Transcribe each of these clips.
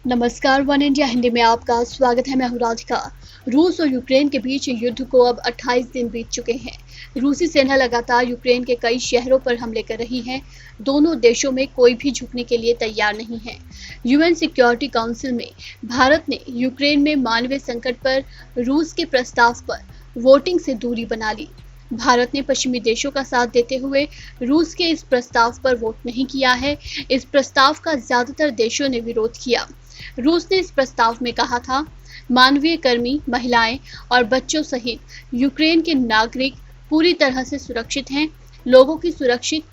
नमस्कार, one India Hindi में आपका स्वागत है। मैं हूं राधिका। रूस और यूक्रेन के बीच युद्ध को अब 28 दिन बीत चुके हैं। रूसी सेना लगातार यूक्रेन के कई शहरों पर हमले कर रही है। दोनों देशों में कोई भी झुकने के लिए तैयार नहीं है। यूएन सिक्योरिटी काउंसिल में भारत ने यूक्रेन में मानवीय संकट पर रूस के प्रस्ताव पर वोटिंग से दूरी बना ली। भारत ने पश्चिमी देशों का साथ देते हुए रूस के इस प्रस्ताव पर वोट नहीं किया है। इस प्रस्ताव का ज्यादातर देशों ने विरोध किया। रूस ने इस प्रस्ताव में कहा था, मानवीय कर्मी, महिलाएं और बच्चों सहित यूक्रेन के नागरिक पूरी तरह से सुरक्षित हैं। लोगों की सुरक्षित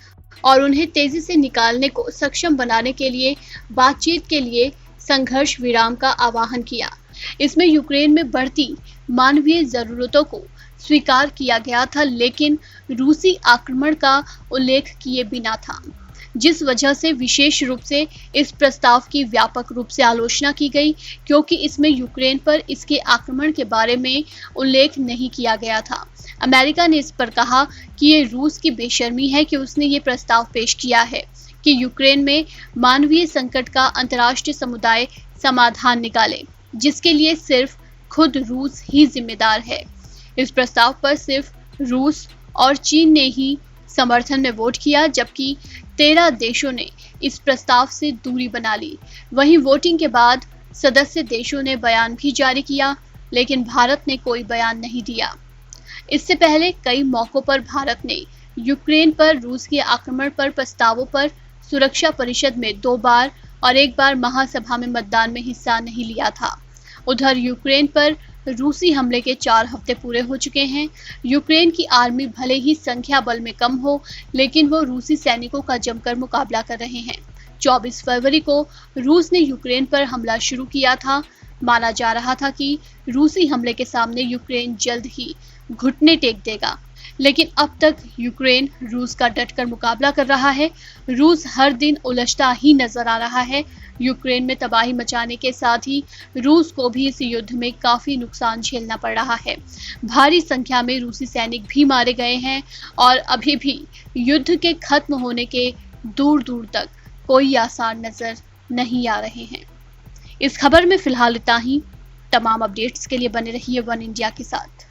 और उन्हें तेजी से निकालने को सक्षम बनाने के लिए बातचीत के लिए संघर्ष विराम का आह्वान किया। इसमें यूक्रेन में बढ़ती मानवीय जरूरतों को स्वीकार किया गया था, लेकिन रूसी आक्रमण का उल्लेख किए बिना था, जिस वजह से विशेष रूप से इस प्रस्ताव की व्यापक रूप से आलोचना की गई, क्योंकि इसमें यूक्रेन पर इसके आक्रमण के बारे में उल्लेख नहीं किया गया था। अमेरिका ने इस पर कहा कि ये रूस की बेशर्मी है कि उसने ये प्रस्ताव पेश किया है कि यूक्रेन में मानवीय संकट का अंतर्राष्ट्रीय समुदाय समाधान निकाले, जिसके लिए सिर्फ खुद रूस ही जिम्मेदार है। इस प्रस्ताव पर सिर्फ रूस और चीन ने ही समर्थन में वोट किया, जबकि 13 देशों ने इस प्रस्ताव से दूरी बना ली। वहीं वोटिंग के बाद सदस्य देशों ने बयान भी जारी किया, लेकिन भारत ने कोई बयान नहीं दिया। इससे पहले कई मौकों पर भारत ने यूक्रेन पर रूस के आक्रमण पर प्रस्तावों पर सुरक्षा परिषद में 2 बार और 1 बार महासभा में मतदान में हिस्सा नहीं लिया था। उधर यूक्रेन पर रूसी हमले के 4 हफ्ते पूरे हो चुके हैं। यूक्रेन की आर्मी भले ही संख्या बल में कम हो, लेकिन वो रूसी सैनिकों का जमकर मुकाबला कर रहे हैं। 24 फरवरी को रूस ने यूक्रेन पर हमला शुरू किया था। माना जा रहा था कि रूसी हमले के सामने यूक्रेन जल्द ही घुटने टेक देगा, लेकिन अब तक यूक्रेन रूस का डटकर मुकाबला कर रहा है। रूस हर दिन उलझता ही नजर आ रहा है। यूक्रेन में तबाही मचाने के साथ ही रूस को भी इस युद्ध में काफी नुकसान झेलना पड़ रहा है। भारी संख्या में रूसी सैनिक भी मारे गए हैं और अभी भी युद्ध के खत्म होने के दूर दूर तक कोई आसार नजर नहीं आ रहे हैं। इस खबर में फिलहाल इतना ही। तमाम अपडेट्स के लिए बने रहिए वन इंडिया के साथ।